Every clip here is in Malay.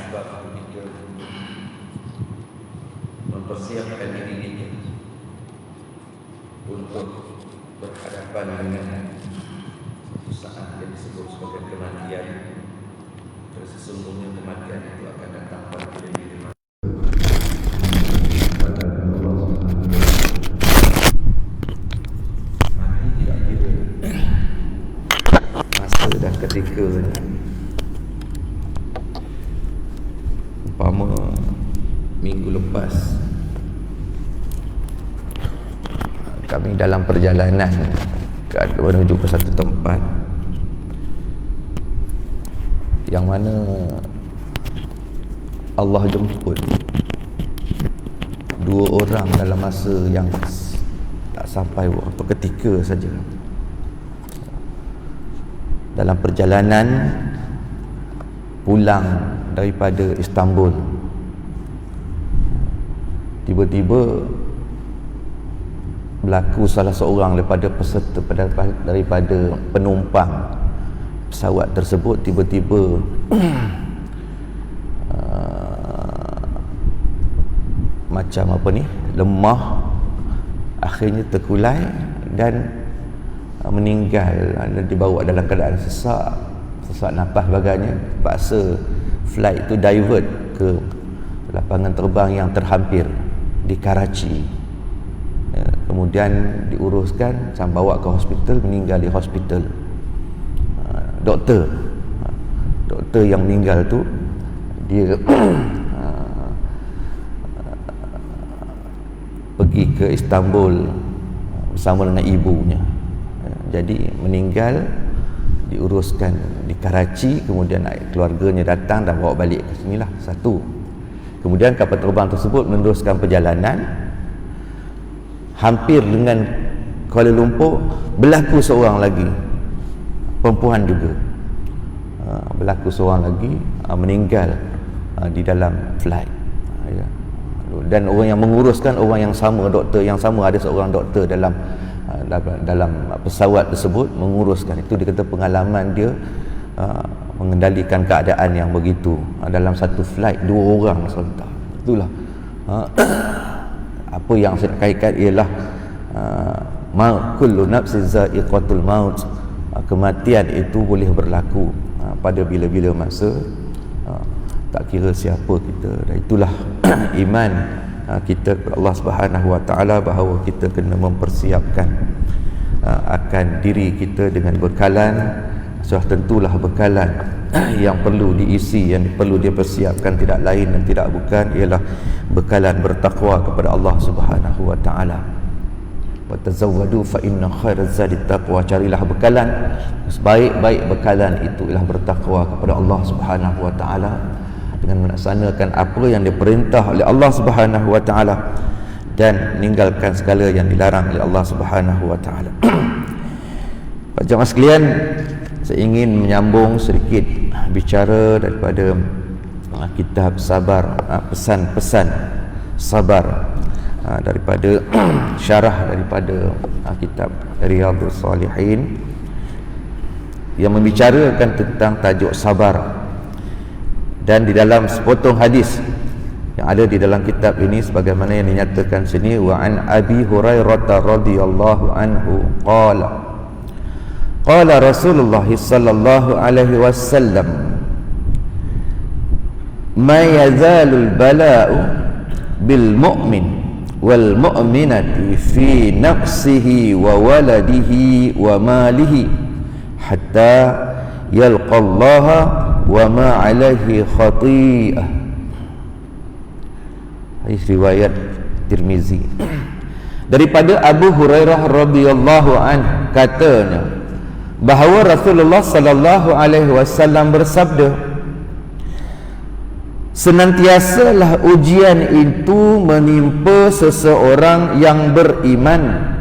asbab kita mempersiapkan diri kita untuk berhadapan dengan satu saat yang disebut sebagai kematian. Sesungguhnya kematian itu akan datang pada diri manusia. Mati tidak kira masa dan ketika. Umpama minggu lepas kami dalam perjalanan menuju ke satu tempat yang mana Allah jemput dua orang dalam masa yang tak sampai beberapa ketika saja. Dalam perjalanan pulang daripada Istanbul, tiba-tiba berlaku salah seorang daripada peserta daripada penumpang pesawat tersebut tiba-tiba macam apa ni, lemah, akhirnya terkulai dan meninggal, dibawa dalam keadaan sesak nafas sebagainya. Paksa flight itu divert ke lapangan terbang yang terhampir di Karachi. Kemudian diuruskan sampai bawa ke hospital, meninggal di hospital. Doktor yang meninggal tu dia pergi ke Istanbul bersama dengan ibunya. Jadi meninggal, diuruskan di Karachi, kemudian keluarganya datang dan bawa balik ke sinilah satu. Kemudian kapal terbang tersebut meneruskan perjalanan hampir dengan Kuala Lumpur. Berlaku seorang lagi, perempuan juga, berlaku seorang lagi meninggal di dalam flight. Dan orang yang menguruskan orang yang sama, doktor yang sama, ada seorang doktor dalam pesawat tersebut menguruskan. Itu dia kata pengalaman dia mengendalikan keadaan yang begitu dalam satu flight, dua orang serentak. Itulah apa yang saya kaitkan ialah kullu nafsin za'iqatul maut. Kematian itu boleh berlaku pada bila-bila masa, tak kira siapa kita. Dan itulah iman kita kepada Allah Subhanahu Wa Taala, bahawa kita kena mempersiapkan akan diri kita dengan bekalan. Sudah tentulah bekalan yang perlu diisi, yang perlu dia persiapkan tidak lain dan tidak bukan ialah bekalan bertakwa kepada Allah Subhanahu Wa Taala. Wa tazawwadu fa inna khairaz zadi taqwa. Carilah bekalan, sebaik-baik bekalan itu ialah bertakwa kepada Allah Subhanahu Wa Taala, dengan melaksanakan apa yang diperintah oleh Allah Subhanahu Wa Taala dan meninggalkan segala yang dilarang oleh Allah Subhanahu Wa Taala. Pak jemaah sekalian, saya ingin menyambung sedikit bicara daripada kitab sabar, pesan-pesan sabar, daripada syarah daripada kitab Riyadhus Salihin yang membicarakan tentang tajuk sabar. Dan di dalam sepotong hadis yang ada di dalam kitab ini, sebagaimana yang dinyatakan sini, wa an Abi Hurairah radhiyallahu anhu qala Rasulullah sallallahu alaihi wasallam ma yazalul bala'u bil mu'min wal mu'minati fi nafsihi wa waladihi wa malihi hatta yalqallaha wa ma alaihi khati'ah. Hadis riwayat Tirmizi. Daripada Abu Hurairah radhiyallahu anhu katanya bahawa Rasulullah sallallahu alaihi wasallam bersabda, senantiasalah ujian itu menimpa seseorang yang beriman,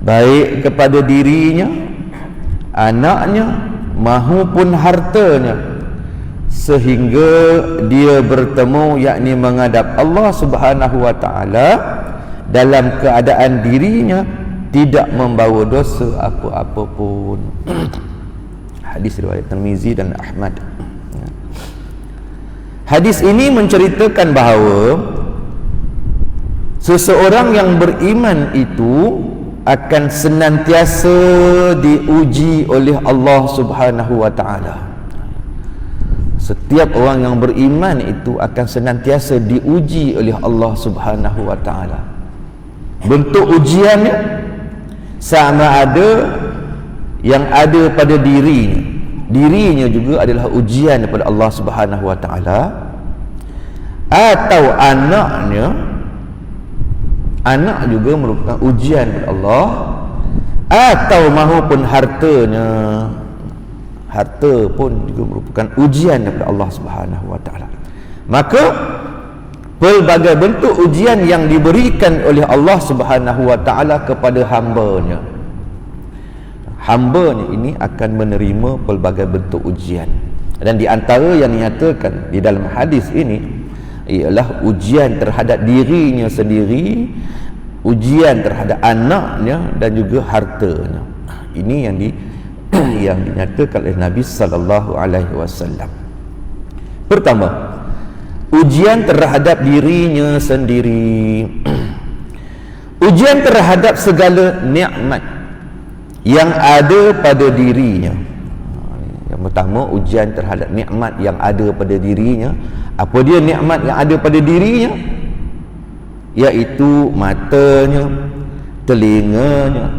baik kepada dirinya, anaknya mahupun hartanya, sehingga dia bertemu, yakni menghadap Allah Subhanahu Wa Taala dalam keadaan dirinya tidak membawa dosa apa-apa pun. Hadis riwayat Tirmizi dan Ahmad. Hadis ini menceritakan bahawa seseorang yang beriman itu akan senantiasa diuji oleh Allah Subhanahu wa taala. Setiap orang yang beriman itu akan senantiasa diuji oleh Allah Subhanahu wa taala. Bentuk ujiannya sama ada yang ada pada dirinya juga adalah ujian daripada Allah Subhanahu wa taala, atau anak juga merupakan ujian daripada Allah, atau mahupun harta pun juga merupakan ujian daripada Allah Subhanahu wa taala. Maka pelbagai bentuk ujian yang diberikan oleh Allah Subhanahu wa taala kepada hamba-Nya ini akan menerima pelbagai bentuk ujian. Dan di antara yang dinyatakan di dalam hadis ini ialah ujian terhadap dirinya sendiri, ujian terhadap anaknya dan juga hartanya. Ini yang dinyatakan oleh Nabi sallallahu alaihi wasallam. Pertama, ujian terhadap dirinya sendiri. Ujian terhadap segala nikmat yang ada pada dirinya. Yang pertama, ujian terhadap nikmat yang ada pada dirinya. Apa dia nikmat yang ada pada dirinya? Iaitu matanya, telinganya,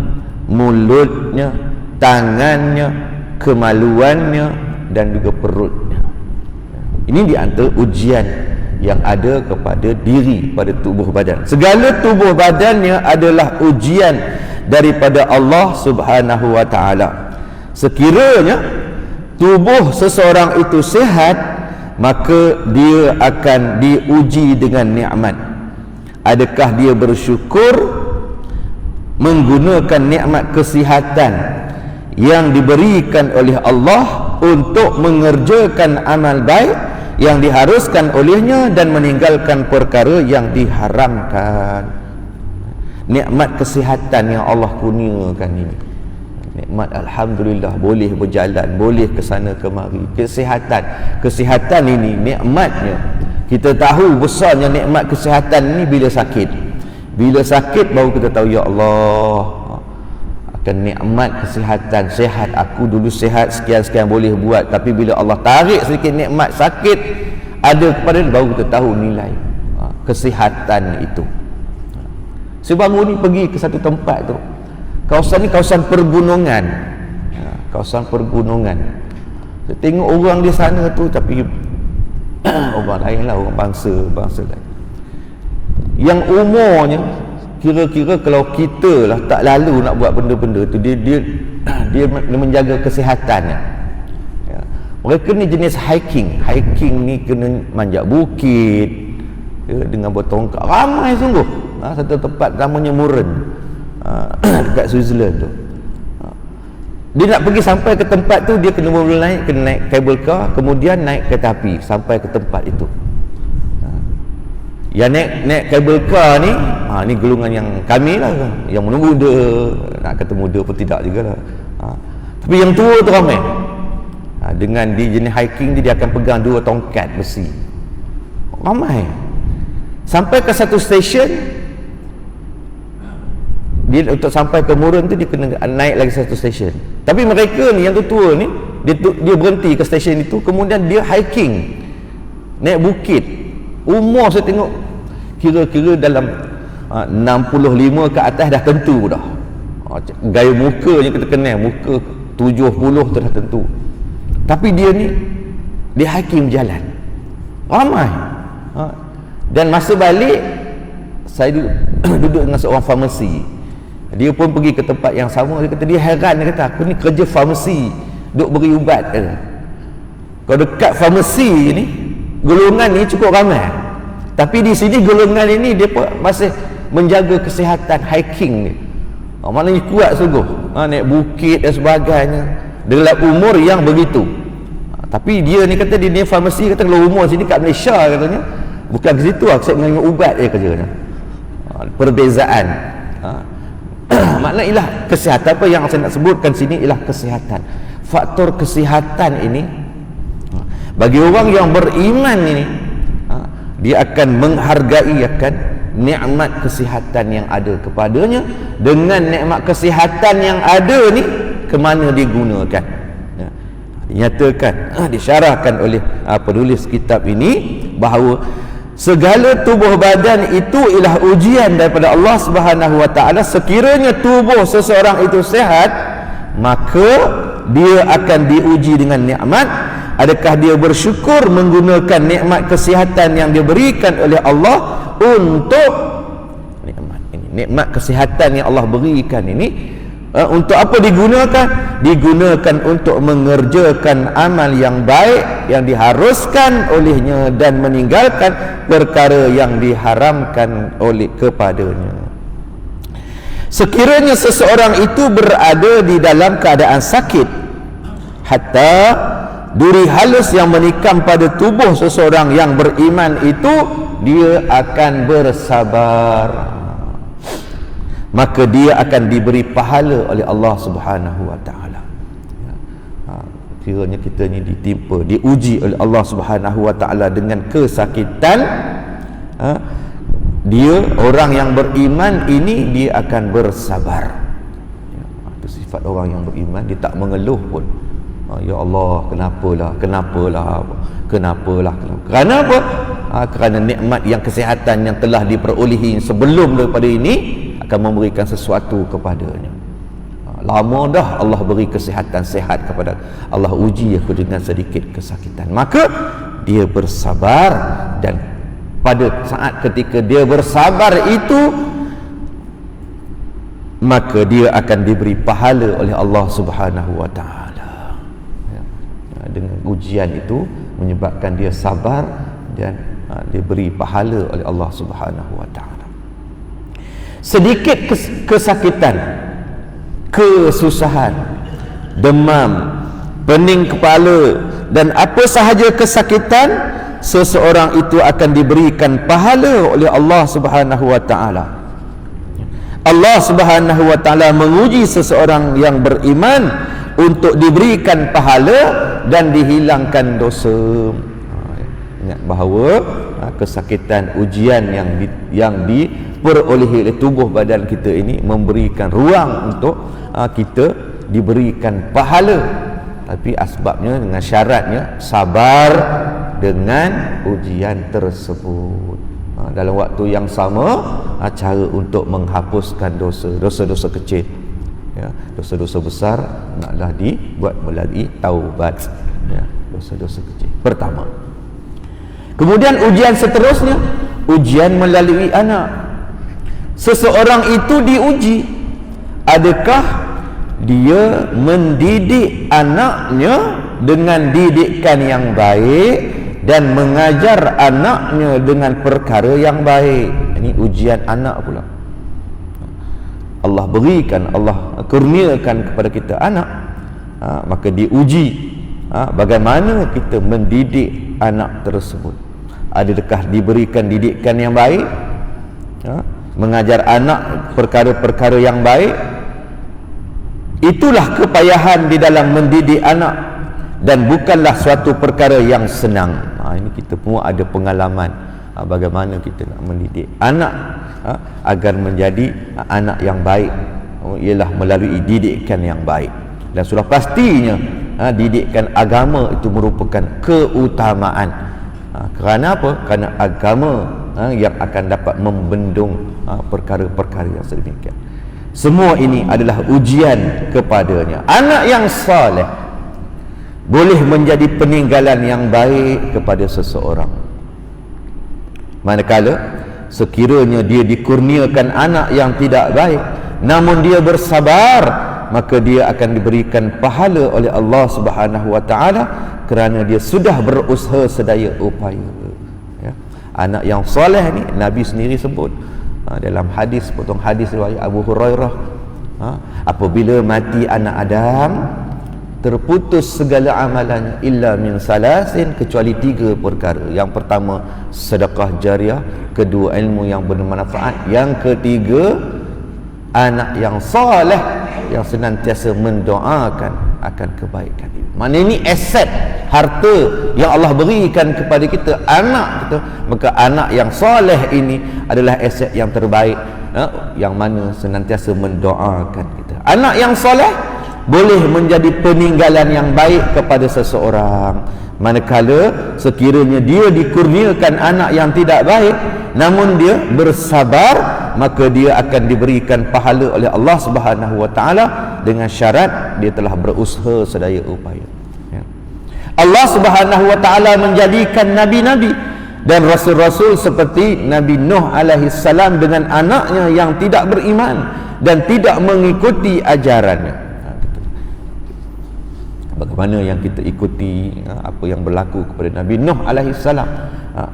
mulutnya, tangannya, kemaluannya dan juga perutnya. Ini di antara ujian yang ada kepada diri, pada tubuh badan. Segala tubuh badannya adalah ujian daripada Allah Subhanahu wa taala. Sekiranya tubuh seseorang itu sihat, maka dia akan diuji dengan nikmat. Adakah dia bersyukur menggunakan nikmat kesihatan yang diberikan oleh Allah untuk mengerjakan amal baik yang diharuskan olehnya dan meninggalkan perkara yang diharamkan. Nikmat kesihatan yang Allah kurniakan ini, nikmat alhamdulillah, boleh berjalan, boleh ke sana kemari. Kesihatan ini nikmatnya. Kita tahu besarnya nikmat kesihatan ini bila sakit. Bila sakit baru kita tahu, ya Allah, akan nikmat kesihatan. Sehat, aku dulu sehat sekian-sekian boleh buat, tapi bila Allah tarik sedikit nikmat sakit ada kepada, baru kita tahu nilai kesihatan itu. Sebaru ni pergi ke satu tempat tu, kawasan ni kawasan pergunungan, kawasan pergunungan. Saya tengok orang di sana tu, tapi orang lain lah, orang bangsa lain yang umurnya kira-kira kalau kita lah tak lalu nak buat benda-benda tu, dia menjaga kesihatannya. Ya. Mereka ni jenis hiking ni kena manjat bukit, ya, dengan bertongkat. Ramai sungguh. Satu tempat namanya Muren, dekat Switzerland tu. Dia nak pergi sampai ke tempat tu, dia kena naik cable car, kemudian naik kereta api sampai ke tempat itu. Yang naik cable car ni, ni golongan yang kami lah, yang muda, nak kata muda pun tidak juga lah. Tapi yang tua tu ramai. Dengan di jenis hiking dia akan pegang 2 tongkat besi. Ramai. Sampai ke satu stesen, dia untuk sampai ke Muren tu dia kena naik lagi satu stesen. Tapi mereka ni yang tua ni, dia berhenti ke stesen itu, kemudian dia hiking, naik bukit. Umur saya tengok kira-kira dalam 65 ke atas dah tentu dah. Gaya mukanya kita kenal, muka 70 tu dah tentu. Tapi dia hiking berjalan ramai. Dan masa balik saya duduk dengan seorang farmasi. Dia pun pergi ke tempat yang sama. Dia kata dia heran, dia kata aku ni kerja farmasi, duk beri ubat. Kalau dekat farmasi ni, golongan ni cukup ramai, tapi di sini golongan ini dia pun masih menjaga kesihatan hiking ni. Maknanya kuat sungguh. Naik bukit dan sebagainya dalam umur yang begitu. Tapi dia ni kata dia farmasi, kata kalau umur sini kat Malaysia katanya bukan ke situ, saya mengambil ubat dia kerjanya. Perbezaan. Maknanya ialah kesihatan. Apa yang saya nak sebutkan sini ialah kesihatan. Faktor kesihatan ini bagi orang yang beriman ini dia akan menghargai akan nikmat kesihatan yang ada kepadanya. Dengan nikmat kesihatan yang ada ni, ke mana digunakan? Ya, dinyatakan, disyarahkan oleh penulis kitab ini bahawa segala tubuh badan itu ialah ujian daripada Allah Subhanahu wa taala. Sekiranya tubuh seseorang itu sihat, maka dia akan diuji dengan nikmat. Adakah dia bersyukur menggunakan nikmat kesihatan yang diberikan oleh Allah untuk nikmat ini, nikmat kesihatan yang Allah berikan ini, untuk apa digunakan? Digunakan untuk mengerjakan amal yang baik yang diharuskan olehnya dan meninggalkan perkara yang diharamkan oleh kepadanya. Sekiranya seseorang itu berada di dalam keadaan sakit, hatta duri halus yang menikam pada tubuh seseorang yang beriman itu, dia akan bersabar, maka dia akan diberi pahala oleh Allah Subhanahu wa taala. Kiranya kita ni ditimpa, diuji oleh Allah Subhanahu wa taala dengan kesakitan, dia orang yang beriman ini dia akan bersabar. Itu sifat orang yang beriman, dia tak mengeluh pun. Ya Allah, kenapalah. Kerana apa? Kerana nikmat yang kesihatan yang telah diperolehi sebelum daripada ini akan memberikan sesuatu kepadanya. Lama dah Allah beri kesihatan, sehat kepada Allah, uji aku dengan sedikit kesakitan, maka dia bersabar. Dan pada saat ketika dia bersabar itu, maka dia akan diberi pahala oleh Allah Subhanahu wa taala. Dengan ujian itu menyebabkan dia sabar dan diberi pahala oleh Allah Subhanahu wa taala. Sedikit kesakitan, kesusahan, demam, pening kepala dan apa sahaja kesakitan, seseorang itu akan diberikan pahala oleh Allah Subhanahu wa taala. Allah Subhanahu wa taala menguji seseorang yang beriman untuk diberikan pahala dan dihilangkan dosa. Ingat bahawa kesakitan, ujian yang diperolehi oleh tubuh badan kita ini memberikan ruang untuk kita diberikan pahala, tapi asbabnya dengan syaratnya sabar dengan ujian tersebut. Dalam waktu yang sama, cara untuk menghapuskan dosa-dosa kecil, ya, dosa-dosa besar naklah dibuat melalui taubat, ya, dosa-dosa kecil pertama. Kemudian ujian seterusnya, ujian melalui anak. Seseorang itu diuji, adakah dia mendidik anaknya dengan didikan yang baik dan mengajar anaknya dengan perkara yang baik. Ini ujian anak pula. Allah berikan, Allah kurniakan kepada kita anak, maka diuji bagaimana kita mendidik anak tersebut. Adakah diberikan didikan yang baik, mengajar anak perkara-perkara yang baik. Itulah kepayahan di dalam mendidik anak, dan bukanlah suatu perkara yang senang. Ini kita semua ada pengalaman bagaimana kita nak mendidik anak agar menjadi anak yang baik, ialah melalui didikan yang baik. Dan sudah pastinya didikan agama itu merupakan keutamaan. Kerana apa? Kerana agama yang akan dapat membendung perkara-perkara yang sedemikian. Semua ini adalah ujian kepadanya. Anak yang soleh boleh menjadi peninggalan yang baik kepada seseorang. Manakala sekiranya dia dikurniakan anak yang tidak baik, namun dia bersabar, maka dia akan diberikan pahala oleh Allah Subhanahu wa taala kerana dia sudah berusaha sedaya upaya. Ya. Anak yang soleh ni Nabi sendiri sebut dalam hadis, potong hadis riwayat Abu Hurairah, apabila mati anak Adam, terputus segala amalannya illa min salasin, kecuali 3 perkara. Yang pertama sedekah jariah, kedua ilmu yang bermanfaat, yang ketiga anak yang soleh yang senantiasa mendoakan akan kebaikan. Mana ini aset harta yang Allah berikan kepada kita, anak kita, maka anak yang soleh ini adalah aset yang terbaik, yang mana senantiasa mendoakan kita. Anak yang soleh boleh menjadi peninggalan yang baik kepada seseorang. Manakala sekiranya dia dikurniakan anak yang tidak baik, namun dia bersabar, maka dia akan diberikan pahala oleh Allah Subhanahu wa taala dengan syarat dia telah berusaha sedaya upaya. Allah Subhanahu wa taala menjadikan nabi-nabi dan rasul-rasul seperti Nabi Nuh alaihi salam dengan anaknya yang tidak beriman dan tidak mengikuti ajarannya. Bagaimana yang kita ikuti apa yang berlaku kepada Nabi Nuh alaihi salam,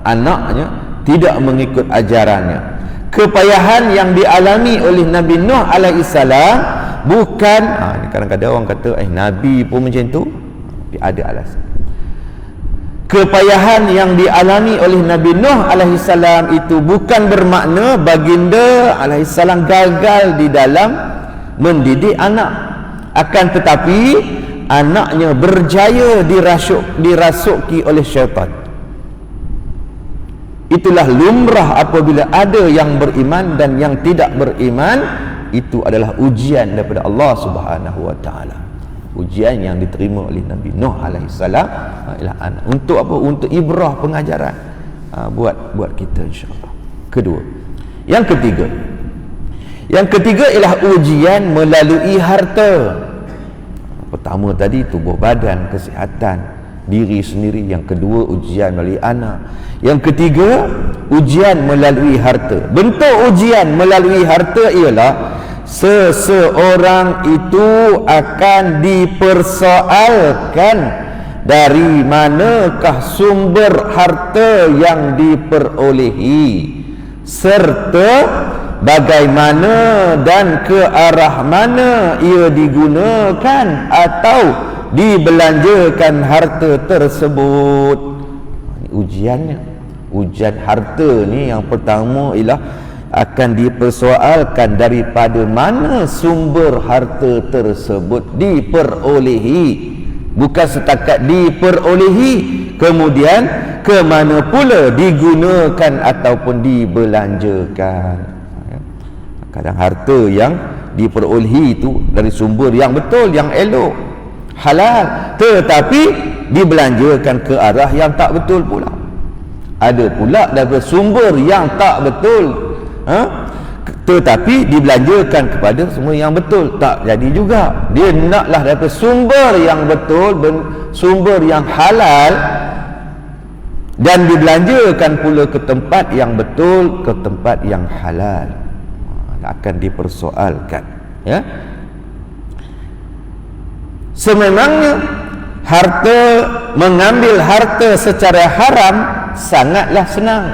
anaknya tidak mengikut ajarannya. Kepayahan yang dialami oleh Nabi Nuh alaihi salam bukan kadang-kadang orang kata Nabi pun macam tu, tapi ada alasan. Kepayahan yang dialami oleh Nabi Nuh alaihi salam itu bukan bermakna baginda alaihi salam gagal di dalam mendidik anak, akan tetapi anaknya berjaya dirasuki oleh syaitan. Itulah lumrah apabila ada yang beriman dan yang tidak beriman. Itu adalah ujian daripada Allah Subhanahu wa taala. Ujian yang diterima oleh Nabi Nuh alaihi salam ialah anak. Untuk apa? Untuk ibrah, pengajaran buat kita insya-Allah. Kedua. Yang ketiga ialah ujian melalui harta. Pertama tadi tubuh badan, kesihatan diri sendiri. Yang kedua ujian melalui anak. Yang ketiga ujian melalui harta. Bentuk ujian melalui harta ialah seseorang itu akan dipersoalkan dari manakah sumber harta yang diperolehi, serta bagaimana dan ke arah mana ia digunakan atau dibelanjakan harta tersebut. Ujiannya, ujian harta ni yang pertama ialah akan dipersoalkan daripada mana sumber harta tersebut diperolehi. Bukan setakat diperolehi, kemudian ke mana pula digunakan ataupun dibelanjakan. Kadang harta yang diperolehi itu dari sumber yang betul, yang elok, halal, tetapi dibelanjakan ke arah yang tak betul pula. Ada pula daripada sumber yang tak betul, tetapi dibelanjakan kepada semua yang betul, tak jadi juga. Dia naklah daripada sumber yang betul, sumber yang halal, dan dibelanjakan pula ke tempat yang betul, ke tempat yang halal. Akan dipersoalkan, ya. Sememangnya mengambil harta secara haram sangatlah senang,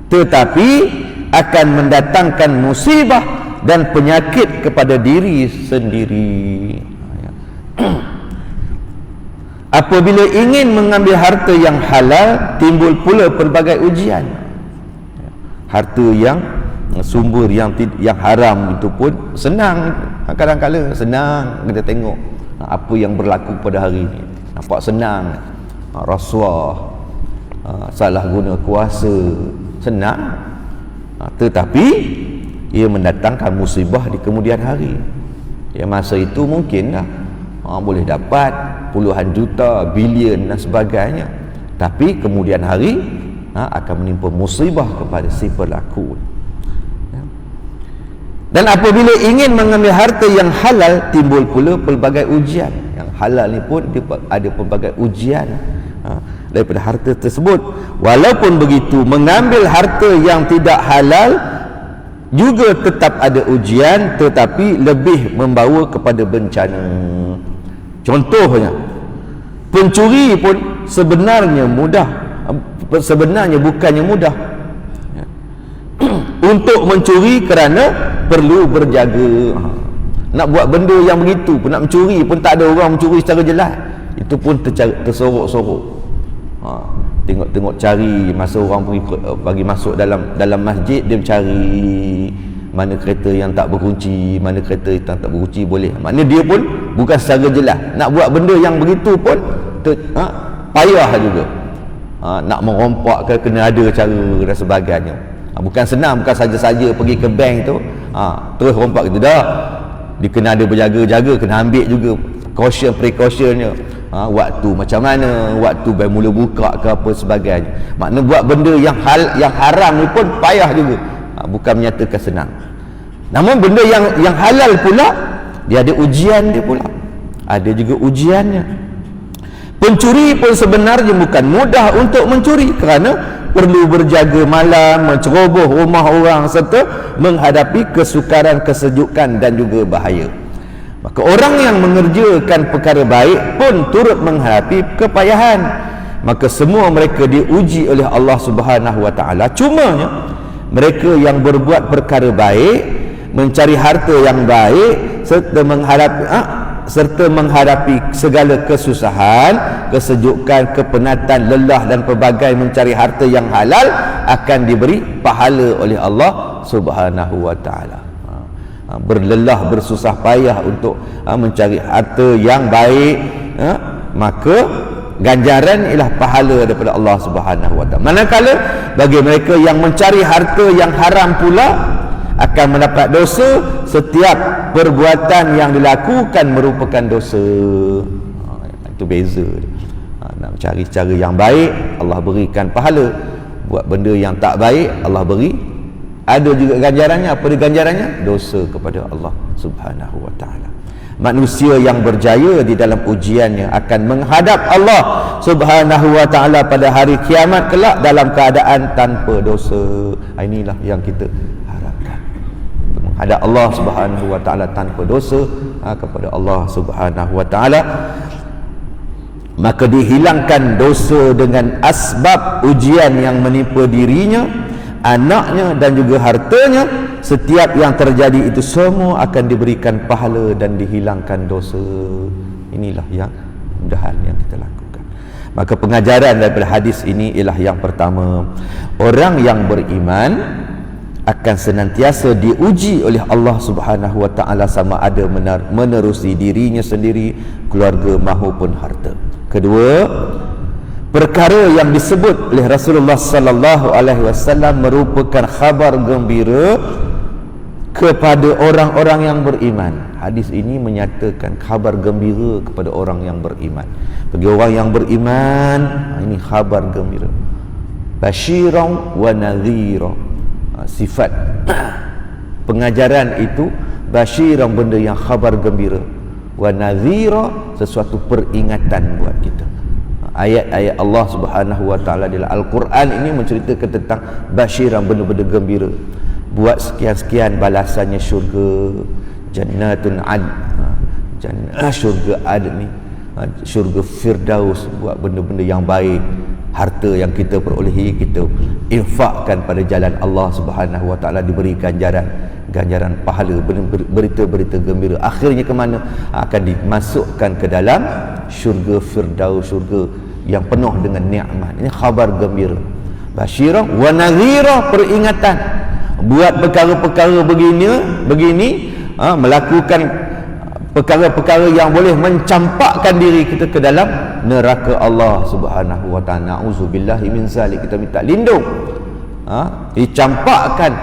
tetapi akan mendatangkan musibah dan penyakit kepada diri sendiri. Apabila ingin mengambil harta yang halal, timbul pula pelbagai ujian. Harta yang sumber yang haram itu pun senang, kadang-kadang senang kita tengok apa yang berlaku pada hari ini, nampak senang. Rasuah, salah guna kuasa, senang, tetapi ia mendatangkan musibah di kemudian hari. Ya, masa itu mungkinlah boleh dapat puluhan juta, bilion dan sebagainya, tapi kemudian hari akan menimpa musibah kepada si pelaku. Dan apabila ingin mengambil harta yang halal, timbul pula pelbagai ujian. Yang halal ni pun ada pelbagai ujian daripada harta tersebut. Walaupun begitu, mengambil harta yang tidak halal juga tetap ada ujian, tetapi lebih membawa kepada bencana. Contohnya, pencuri pun sebenarnya bukannya mudah. Untuk mencuri kerana perlu berjaga. Nak buat benda yang begitu pun, nak mencuri pun tak ada orang mencuri secara jelas, itu pun tersorok-sorok. Tengok cari masa orang pergi masuk dalam masjid, dia mencari mana kereta yang tak berkunci, mana kereta yang tak berkunci boleh. Maknanya dia pun bukan secara jelas nak buat benda yang begitu pun payah juga. Nak merompak ke kena ada cara dan sebagainya. Bukan senang, bukan saja-saja pergi ke bank tu terus rompak gitu dah. Dia kena ada berjaga-jaga, kena ambil juga precautionnya. Waktu macam mana, waktu baru mula buka ke apa sebagainya. Maknanya buat benda yang haram ni pun payah juga. Bukan menyatakan senang. Namun benda yang halal pula dia ada ujian dia pula. Ada juga ujiannya. Pencuri pun sebenarnya bukan mudah untuk mencuri kerana perlu berjaga malam, menceroboh rumah orang serta menghadapi kesukaran, kesejukan dan juga bahaya. Maka orang yang mengerjakan perkara baik pun turut menghadapi kepayahan. Maka semua mereka diuji oleh Allah Subhanahu wa taala. Cumanya mereka yang berbuat perkara baik, mencari harta yang baik serta menghadapi segala kesusahan, kesejukan, kepenatan, lelah dan pelbagai mencari harta yang halal akan diberi pahala oleh Allah Subhanahu wa taala. Berlelah, bersusah payah untuk mencari harta yang baik, maka ganjaran ialah pahala daripada Allah Subhanahu wa taala. Manakala bagi mereka yang mencari harta yang haram pula akan mendapat dosa. Setiap perbuatan yang dilakukan merupakan dosa. Itu beza. Nak cari cara yang baik, Allah berikan pahala. Buat benda yang tak baik, Allah beri ada juga ganjarannya. Apa dia ganjarannya? Dosa kepada Allah Subhanahu wa taala. Manusia yang berjaya di dalam ujiannya akan menghadap Allah Subhanahu wa taala pada hari kiamat kelak dalam keadaan tanpa dosa. Inilah yang kita harapkan. Menghadap Allah Subhanahu wa taala tanpa dosa kepada Allah Subhanahu wa taala. Maka dihilangkan dosa dengan asbab ujian yang menimpa dirinya, anaknya dan juga hartanya. Setiap yang terjadi itu semua akan diberikan pahala dan dihilangkan dosa. Inilah yang mudahan yang kita lakukan. Maka pengajaran daripada hadis ini ialah yang pertama, orang yang beriman akan senantiasa diuji oleh Allah Subhanahu wa taala sama ada menerusi dirinya sendiri, keluarga maupun harta. Kedua, perkara yang disebut oleh Rasulullah sallallahu alaihi wasallam merupakan khabar gembira kepada orang-orang yang beriman. Hadis ini menyatakan khabar gembira kepada orang yang beriman. Bagi orang yang beriman, ini khabar gembira. Basyiran wa nadhira. Sifat pengajaran itu basyiran, benda yang khabar gembira, wa nadhira, sesuatu peringatan buat kita. Ayat-ayat Allah Subhanahu wa taala dalam Al-Quran ini menceritakan tentang basyiran, benda-benda gembira. Buat sekian-sekian balasannya syurga, jannatun ad, syurga adni, syurga firdaus. Buat benda-benda yang baik, harta yang kita perolehi, kita infakkan pada jalan Allah Subhanahu wa taala, diberi ganjaran pahala, berita-berita gembira. Akhirnya ke mana? Akan dimasukkan ke dalam syurga firdaus, syurga yang penuh dengan nikmat. Ini khabar gembira. Basyirah wa nadhira, peringatan. Buat perkara-perkara begini, melakukan perkara-perkara yang boleh mencampakkan diri kita ke dalam neraka Allah Subhanahu wa taala. Na'udzubillahi min zalik. Kita minta lindung dicampakkan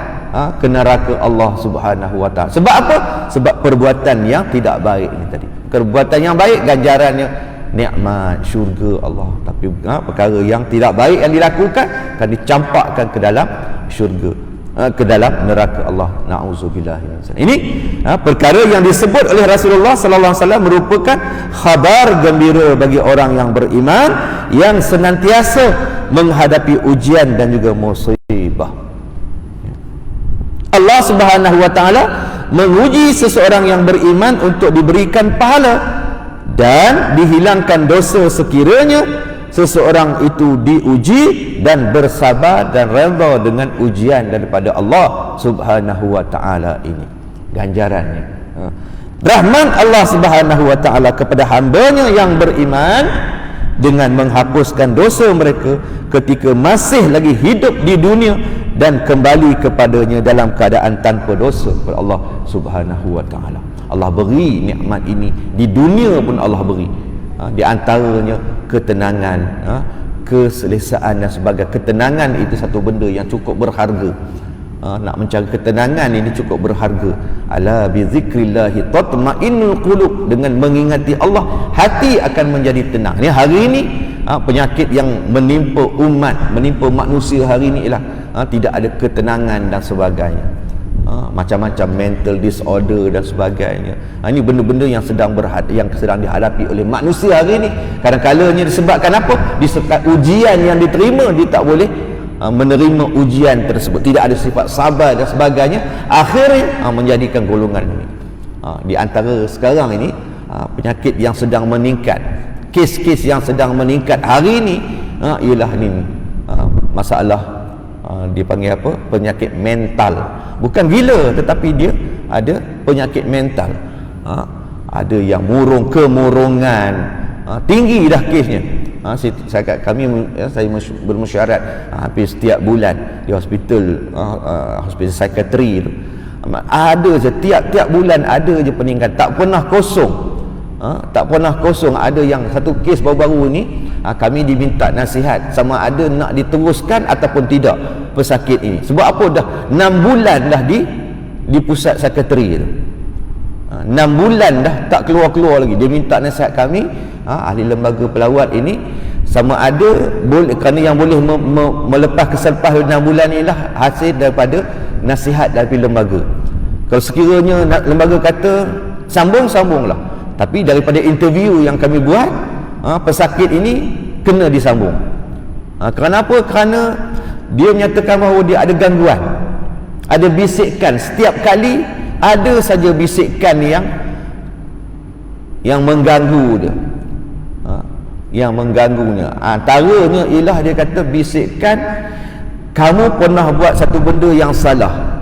ke neraka Allah Subhanahu wa taala. Sebab apa? Sebab perbuatan yang tidak baik ini tadi. Perbuatan yang baik ganjarannya nikmat syurga Allah, tapi perkara yang tidak baik yang dilakukan akan dicampakkan ke dalam syurga, ke dalam neraka Allah. Na'udzubillahi min zalik. Ini perkara yang disebut oleh Rasulullah sallallahu alaihi wasallam merupakan khabar gembira bagi orang yang beriman yang senantiasa menghadapi ujian dan juga musibah. Allah Subhanahu wa taala menguji seseorang yang beriman untuk diberikan pahala dan dihilangkan dosa sekiranya seseorang itu diuji dan bersabar dan redha dengan ujian daripada Allah Subhanahu wa taala ini. Ganjarannya, rahman Allah Subhanahu wa taala kepada hambanya yang beriman dengan menghapuskan dosa mereka ketika masih lagi hidup di dunia dan kembali kepadanya dalam keadaan tanpa dosa kepada Allah Subhanahu wa taala. Allah beri nikmat ini di dunia pun Allah beri. Di antaranya ketenangan, keselesaan dan sebagainya. Ketenangan itu satu benda yang cukup berharga. Nak mencari ketenangan ini cukup berharga. Ala bi zikrillahi tatma'innul qulub. Dengan mengingati Allah, hati akan menjadi tenang. Ini hari ini penyakit yang menimpa umat, menimpa manusia hari ini ialah tidak ada ketenangan dan sebagainya. Macam-macam mental disorder dan sebagainya. Ini benda-benda yang sedang dihadapi oleh manusia hari ini. Kadang-kadangnya disebabkan apa? Disebabkan ujian yang diterima, dia tak boleh menerima ujian tersebut, tidak ada sifat sabar dan sebagainya, akhirnya menjadikan golongan ini. Di antara sekarang ini penyakit yang sedang meningkat, kes-kes yang sedang meningkat hari ini ialah ini masalah dipanggil apa? Penyakit mental. Bukan gila, tetapi dia ada penyakit mental. Ada yang kemurungan, tinggi dah kesnya. Kami saya bermesyuarat hampir setiap bulan di hospital psikiatri itu. Ada je tiap bulan ada je peningkatan, tak pernah kosong. Tak pernah kosong. Ada yang satu kes baru-baru ni kami diminta nasihat sama ada nak diteruskan ataupun tidak pesakit ini. Sebab apa? Dah 6 bulan dah di pusat psikiatri itu. 6 bulan dah tak keluar-keluar lagi. Dia minta nasihat kami, ahli lembaga pelawat ini, sama ada boleh, kerana yang boleh melepas keserpah 6 bulan ni lah hasil daripada nasihat dari lembaga. Kalau sekiranya lembaga kata sambung-sambunglah, tapi daripada interview yang kami buat, pesakit ini kena disambung. Kerana apa? Kerana dia menyatakan bahawa dia ada gangguan, ada bisikan. Setiap kali ada saja bisikan yang mengganggu dia, yang mengganggunya. Antaranya ialah dia kata bisikan, kamu pernah buat satu benda yang salah,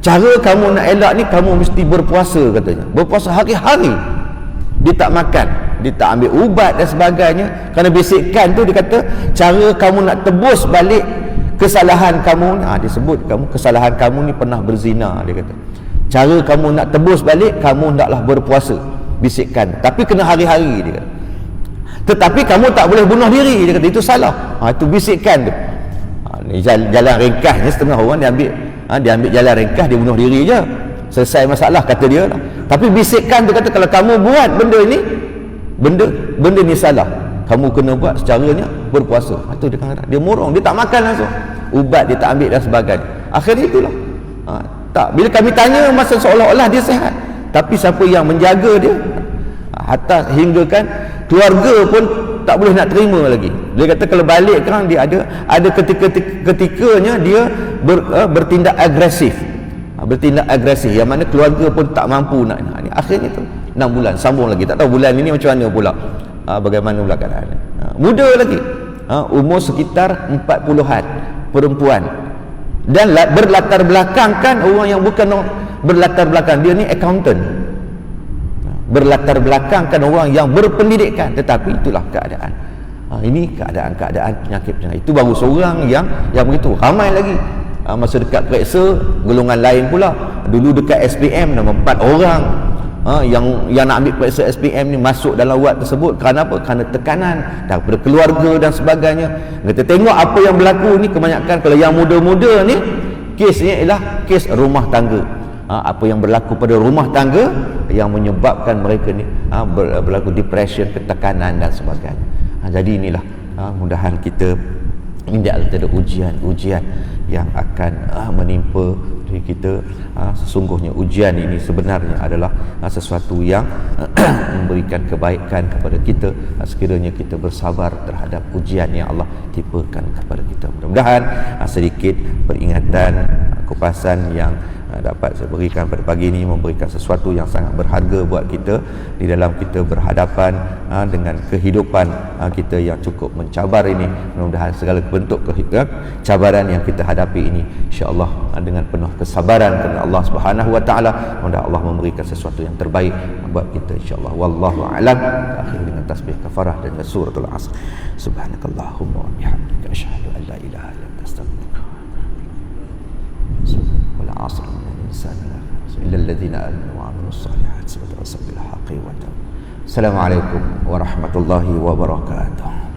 cara kamu nak elak ni kamu mesti berpuasa, katanya. Berpuasa hari-hari. Dia tak makan, dia tak ambil ubat dan sebagainya. Kerana bisikan tu dia kata cara kamu nak tebus balik kesalahan kamu ni, dia sebut kamu kesalahan kamu ni pernah berzina, dia kata. Cara kamu nak tebus balik, kamu hendaklah berpuasa, bisikan. Tapi kena hari-hari, dia kata. Tetapi kamu tak boleh bunuh diri, dia kata. Itu salah. Itu bisikan tu. Ni jalan ringkasnya setengah orang dia ambil jalan ringkas, dia bunuh diri je, selesai masalah, kata dia lah. Tapi bisikan tu kata kalau kamu buat benda ni salah, kamu kena buat secaranya berpuasa. Itu dia murung, dia tak makan langsung, ubat dia tak ambil dan sebagainya. Akhirnya itulah. Tak, bila kami tanya masa seolah-olah dia sihat, tapi siapa yang menjaga dia, hatta hingga kan keluarga pun tak boleh nak terima lagi. Dia kata kalau balik kan dia ada ketikanya dia bertindak agresif. Bertindak agresif yang mana keluarga pun tak mampu nak ni. Akhirnya tu 6 bulan sambung lagi. Tak tahu bulan ini macam mana pula. Bagaimana pula keadaan. Muda lagi. Umur sekitar 40-an, perempuan. Dan berlatar belakang kan orang yang bukan berlatar belakang, dia ni accountant. Berlatar belakang kan orang yang berpendidikan, tetapi itulah keadaan. Ini keadaan-keadaan penyakit. Itu baru seorang yang begitu. Ramai lagi. Masa dekat periksa golongan lain pula. Dulu dekat SPM nama 4 orang yang nak ambil periksa SPM ni masuk dalam wad tersebut. Kerana apa? Kerana tekanan daripada keluarga dan sebagainya. Kita tengok apa yang berlaku ni, kebanyakan kalau yang muda-muda ni kesnya ialah kes rumah tangga. Apa yang berlaku pada rumah tangga yang menyebabkan mereka ni berlaku depression, ketekanan dan sebagainya. Jadi inilah mudahan kita ini ada ujian yang akan menimpa diri kita. Sesungguhnya ujian ini sebenarnya adalah sesuatu yang memberikan kebaikan kepada kita sekiranya kita bersabar terhadap ujian yang Allah timpakan kepada kita. Mudah-mudahan sedikit peringatan, kupasan yang dapat saya berikan pada pagi ini memberikan sesuatu yang sangat berharga buat kita di dalam kita berhadapan dengan kehidupan kita yang cukup mencabar ini. Mudah-mudahan segala bentuk cabaran yang kita hadapi ini insya-Allah dengan penuh kesabaran kerana Allah Subhanahu wa taala, mudah Allah memberikan sesuatu yang terbaik buat kita insya-Allah. Wallahu a'lam. Akhir dengan tasbih kafarah dan suratul asr. Subhanakallahumma wa bihamdika asyhadu an la ilaha illa anta astaghfiruka wal 'asri innal insana lafi illa alladhina amanu wa 'amilus solihati wa tawassaw bil haqqi wa tawasaw. Assalamualaikum warahmatullahi wabarakatuh.